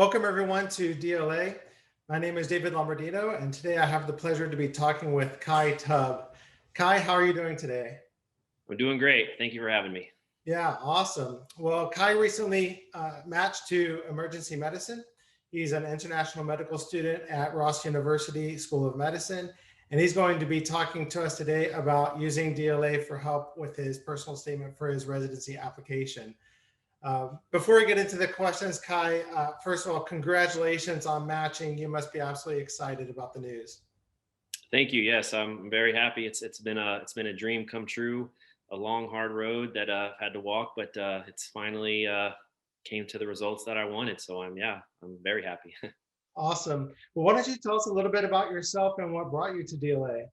Welcome everyone to DLA. My name is David Lombardino, and today I have the pleasure to be talking with Kai Tubb. Kai, how are you doing today? I'm doing great. Thank you for having me. Yeah, awesome. Well, Kai recently matched to emergency medicine. He's an international medical student at Ross University School of Medicine, and he's going to be talking to us today about using DLA for help with his personal statement for his residency application. Before we get into the questions, Kai, first of all, congratulations on matching. You must be absolutely excited about the news. Thank you. Yes, I'm very happy. It's been a dream come true. A long, hard road that I've had to walk, but it's finally came to the results that I wanted. So I'm very happy. Awesome. Well, why don't you tell us a little bit about yourself and what brought you to DLA?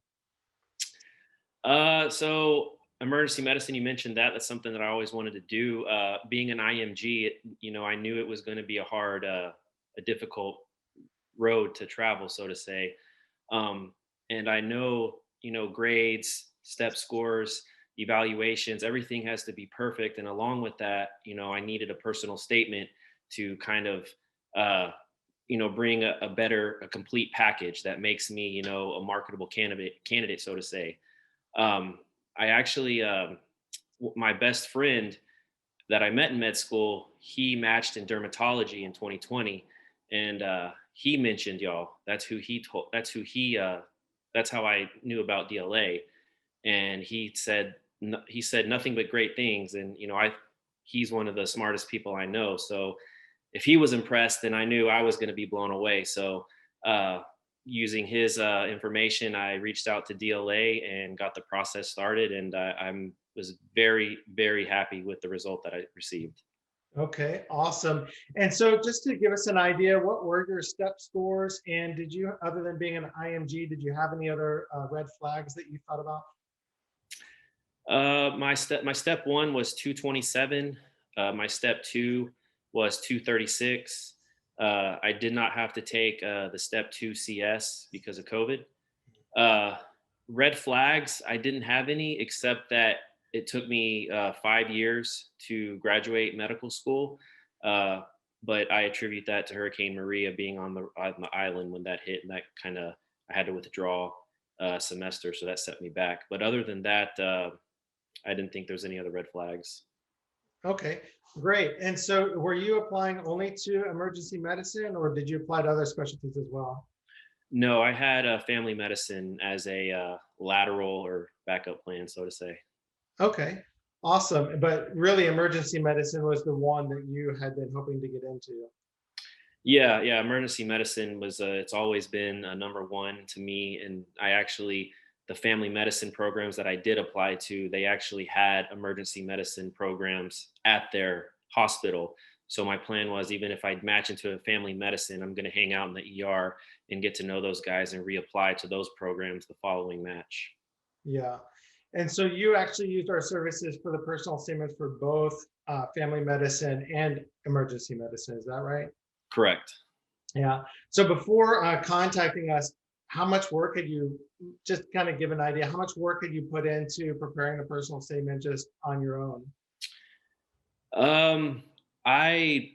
So emergency medicine, you mentioned that. That's something that I always wanted to do. Being an IMG, I knew it was going to be a difficult road to travel, so to say. Um, and I know, grades, step scores, evaluations, everything has to be perfect. And along with that, I needed a personal statement to kind of, uh, bring a complete package that makes me, a marketable candidate, so to say. I actually, my best friend that I met in med school, he matched in dermatology in 2020, and he mentioned y'all. That's who he told. That's who he. That's how I knew about DLA, and he said nothing but great things. And he's one of the smartest people I know. So if he was impressed, then I knew I was going to be blown away. So uh, using his information, I reached out to DLA and got the process started, and I'm was very very happy with the result that I received. Okay, awesome. And so, just to give us an idea, what were your step scores? And did you, other than being an IMG, did you have any other red flags that you thought about? My step one was 227. My step two was 236. I did not have to take the step two CS because of COVID. Uh, Red flags, I didn't have any, except that it took me 5 years to graduate medical school. Uh, but I attribute that to Hurricane Maria being on the island when that hit, and that kind of I had to withdraw a semester, so that set me back. But other than that, I didn't think there's any other red flags. Okay, great. And so, were you applying only to emergency medicine, or did you apply to other specialties as well? No, I had family medicine as a lateral or backup plan, so to say. Okay, awesome. But really, emergency medicine was the one that you had been hoping to get into. Yeah, yeah. Emergency medicine it's always been number one to me. And the family medicine programs that I did apply to, they actually had emergency medicine programs at their hospital. So my plan was, even if I'd match into a family medicine, I'm going to hang out in the ER and get to know those guys and reapply to those programs the following match. Yeah. And so you actually used our services for the personal statements for both family medicine and emergency medicine. Is that right? Correct. Yeah. So before contacting us, how much work had you, just kind of give an idea, how much work had you put into preparing a personal statement just on your own? Um, I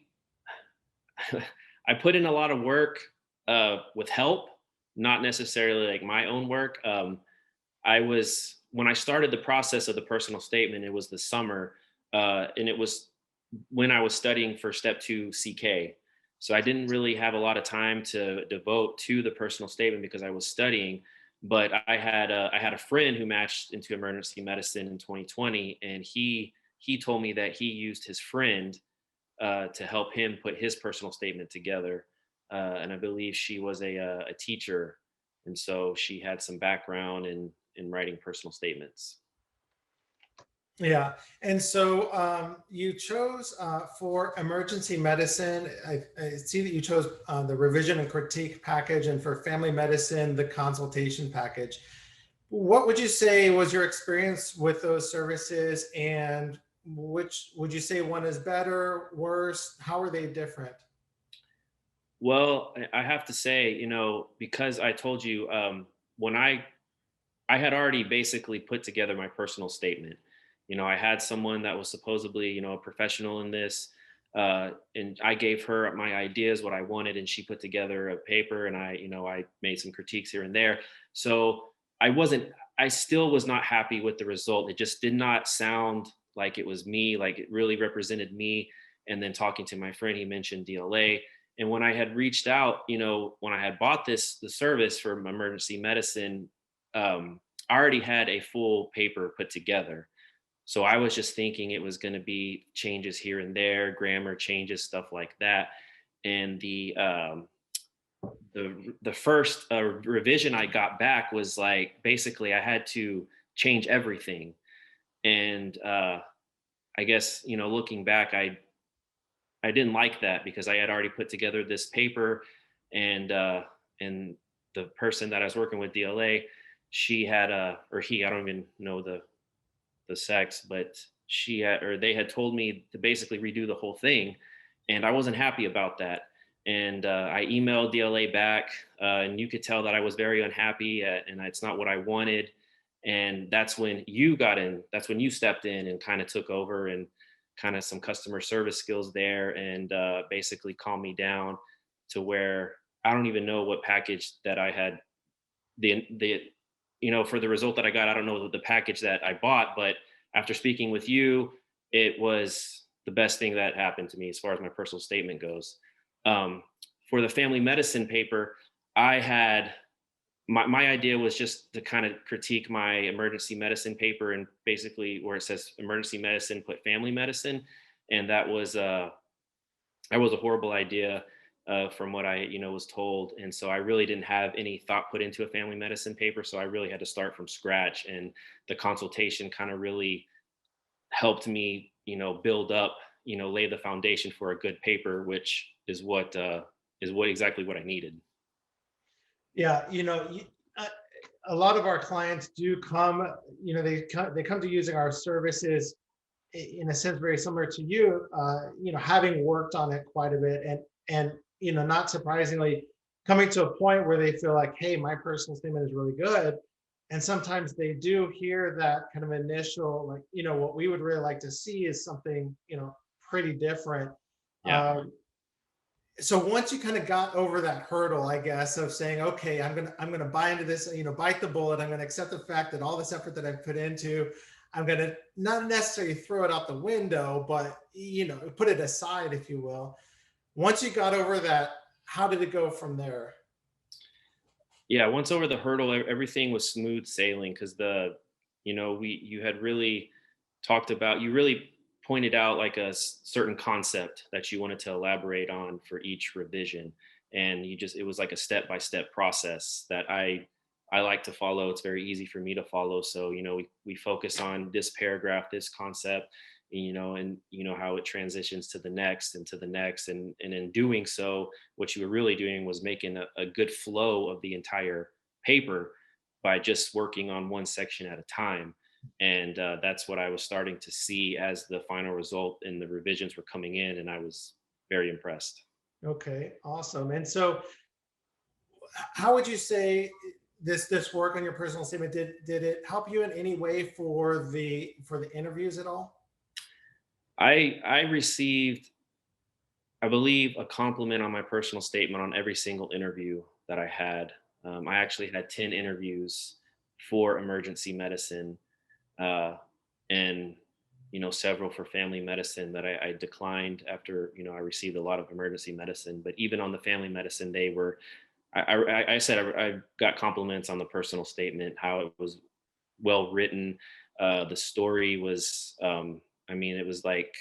I put in a lot of work with help, not necessarily like my own work. I was When I started the process of the personal statement, it was the summer, and it was when I was studying for step two CK. So I didn't really have a lot of time to devote to the personal statement because I was studying. But I had a friend who matched into emergency medicine in 2020, and he told me that he used his friend to help him put his personal statement together. And I believe she was a teacher, and so she had some background in writing personal statements. Yeah. And so you chose for emergency medicine, I see that you chose the revision and critique package, and for family medicine, the consultation package. What would you say was your experience with those services, and which would you say one is better, worse? How are they different? Well, I have to say, because I told you when I had already basically put together my personal statement. I had someone that was supposedly, a professional in this. And I gave her my ideas, what I wanted, and she put together a paper, and I made some critiques here and there. So I wasn't, I still was not happy with the result. It just did not sound like it was me, like it really represented me. And then talking to my friend, he mentioned DLA. And when I had reached out, when I had bought the service for emergency medicine, I already had a full paper put together. So I was just thinking it was going to be changes here and there, grammar changes, stuff like that. And the first revision I got back was like basically I had to change everything. And I guess looking back, I didn't like that because I had already put together this paper, and and the person that I was working with, DLA, she had or he, I don't even know the sex, but she had, or they had told me to basically redo the whole thing, and I wasn't happy about that. And I emailed DLA back, and you could tell that I was very unhappy, and it's not what I wanted. And that's when you got in. That's when you stepped in and kind of took over, and kind of some customer service skills there, and basically calmed me down to where I don't even know what package that I had the for the result that I got. I don't know the package that I bought, but after speaking with you, it was the best thing that happened to me as far as my personal statement goes. Um, for the family medicine paper, I had my idea was just to kind of critique my emergency medicine paper, and basically where it says emergency medicine, put family medicine, and that was a horrible idea, from what I was told. And so I really didn't have any thought put into a family medicine paper, so I really had to start from scratch. And the consultation kind of really helped me build up, lay the foundation for a good paper, which is what exactly what I needed. Yeah, a lot of our clients do come, they come to using our services in a sense very similar to you, having worked on it quite a bit, and not surprisingly, coming to a point where they feel like, hey, my personal statement is really good. And sometimes they do hear that kind of initial, like, what we would really like to see is something, pretty different. Yeah. So once you kind of got over that hurdle, I guess, of saying, okay, I'm gonna buy into this, bite the bullet, I'm gonna accept the fact that all this effort that I've put into, I'm gonna not necessarily throw it out the window, but put it aside, if you will. Once you got over that, how did it go from there? Yeah, once over the hurdle, everything was smooth sailing, because we you had really talked about, you really pointed out like a certain concept that you wanted to elaborate on for each revision, and it was like a step by step process that I like to follow. It's very easy for me to follow. So we focus on this paragraph, this concept, and how it transitions to the next and to the next, and in doing so, what you were really doing was making a good flow of the entire paper by just working on one section at a time. And that's what I was starting to see as the final result, and the revisions were coming in, and I was very impressed. Okay, awesome. And so, how would you say this work on your personal statement did it help you in any way for the interviews at all? I received, I believe, a compliment on my personal statement on every single interview that I had. I actually had 10 interviews for emergency medicine, uh, and several for family medicine that I declined after I received a lot of emergency medicine. But even on the family medicine, they were, I said I got compliments on the personal statement, how it was well written. The story was, I mean, it was like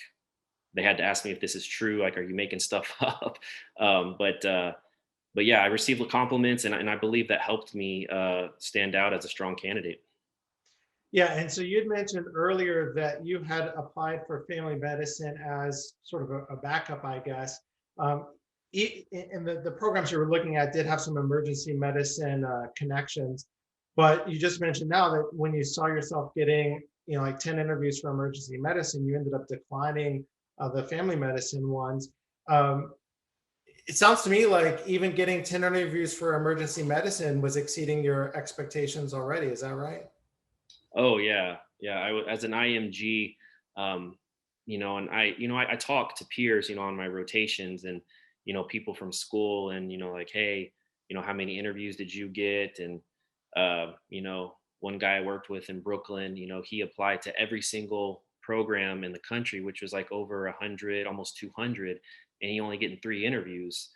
they had to ask me if this is true. Like, are you making stuff up? But yeah, I received the compliments, and I believe that helped me stand out as a strong candidate. Yeah, and so you'd mentioned earlier that you had applied for family medicine as sort of a backup, I guess. Um, and the programs you were looking at did have some emergency medicine connections, but you just mentioned now that when you saw yourself getting, like 10 interviews for emergency medicine, you ended up declining the family medicine ones. Um, it sounds to me like even getting 10 interviews for emergency medicine was exceeding your expectations already. Is that right? Oh yeah, yeah. As an IMG, um, and I talk to peers, on my rotations, and people from school, and like, hey, how many interviews did you get? And one guy I worked with in Brooklyn, he applied to every single program in the country, which was like over 100, almost 200, and he only getting 3 interviews.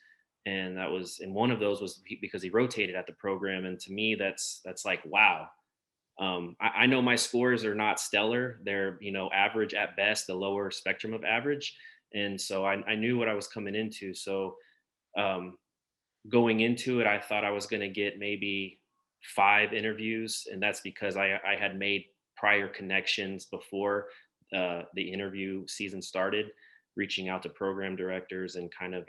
And one of those was because he rotated at the program. And to me, that's like, wow. I know my scores are not stellar. They're, average at best, the lower spectrum of average. And so I knew what I was coming into. So um, going into it, I thought I was going to get maybe 5 interviews. And that's because I had made prior connections before the interview season started, reaching out to program directors and kind of,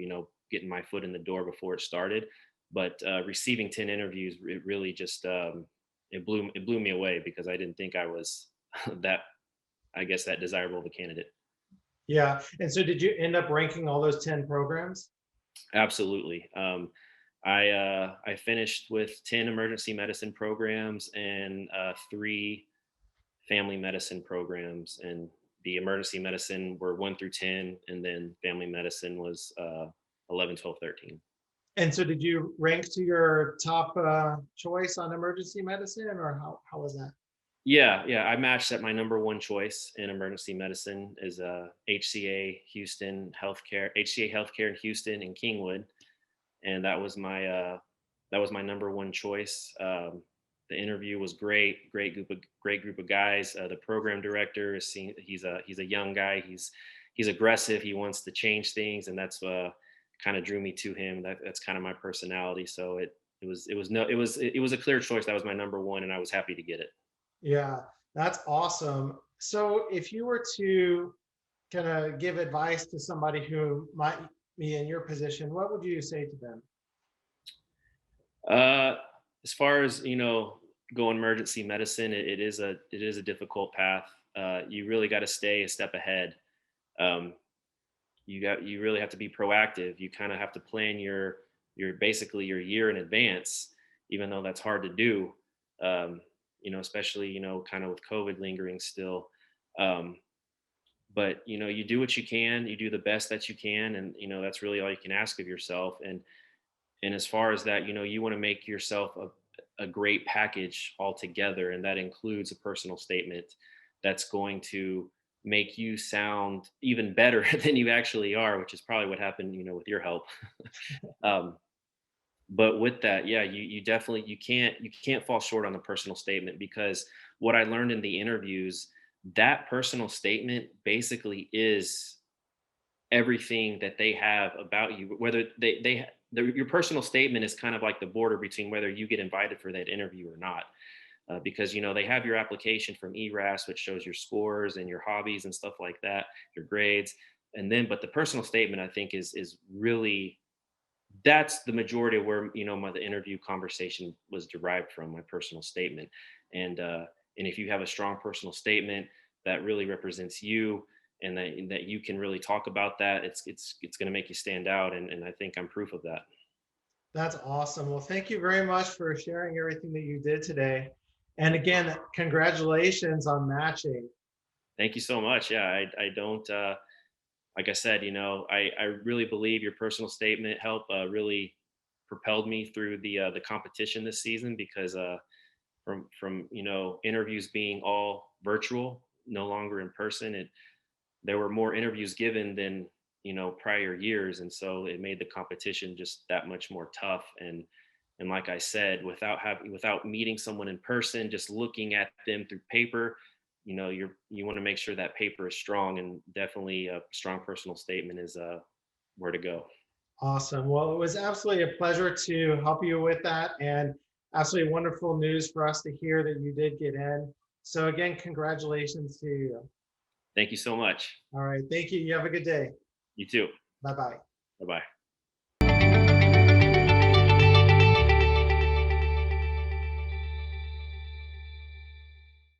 getting my foot in the door before it started. But receiving 10 interviews, it really just, it blew me away, because I didn't think I was that, I guess, that desirable of a candidate. Yeah. And so did you end up ranking all those 10 programs? Absolutely. I finished with 10 emergency medicine programs and 3 family medicine programs, and the emergency medicine were 1 through 10, and then family medicine was 11, 12, 13. And so did you rank to your top choice on emergency medicine, or how was that? Yeah, yeah. I matched at my number one choice in emergency medicine is HCA Healthcare in Houston and Kingwood, and that was my number one choice. The interview was great, great group of guys. The program director he's a young guy. He's aggressive. He wants to change things, and that's kind of drew me to him. That's kind of my personality. So it was a clear choice. That was my number one, and I was happy to get it. Yeah, that's awesome. So if you were to kind of give advice to somebody who might be in your position, what would you say to them? Uh, as far as going emergency medicine, it is a difficult path. You really got to stay a step ahead. Um, you really have to be proactive. You kind of have to plan your basically your year in advance, even though that's hard to do. Especially kind of with COVID lingering still. Um, but you do what you can. You do the best that you can, and that's really all you can ask of yourself. And as far as that, you want to make yourself a great package altogether. And that includes a personal statement that's going to make you sound even better than you actually are, which is probably what happened, with your help. um, but with that, yeah, you definitely you can't fall short on the personal statement, because what I learned in the interviews, that personal statement basically is everything that they have about you. Whether your personal statement is kind of like the border between whether you get invited for that interview or not. Because they have your application from ERAS, which shows your scores and your hobbies and stuff like that, your grades, and then but the personal statement, I think, is really, that's the majority of where the interview conversation was derived from, my personal statement. And if you have a strong personal statement that really represents you, and that you can really talk about that, it's going to make you stand out, and I think I'm proof of that. That's awesome. Well, thank you very much for sharing everything that you did today. And again, congratulations on matching. Thank you so much. Yeah, I don't like I said, I really believe your personal statement helped really propelled me through the competition this season, because from interviews being all virtual, no longer in person, there were more interviews given than prior years, and so it made the competition just that much more tough. And like I said, without meeting someone in person, just looking at them through paper, you want to make sure that paper is strong, and definitely a strong personal statement is where to go. Awesome. Well, it was absolutely a pleasure to help you with that, and absolutely wonderful news for us to hear that you did get in. So again, congratulations to you. Thank you so much. All right. Thank you. You have a good day. You too. Bye-bye. Bye bye.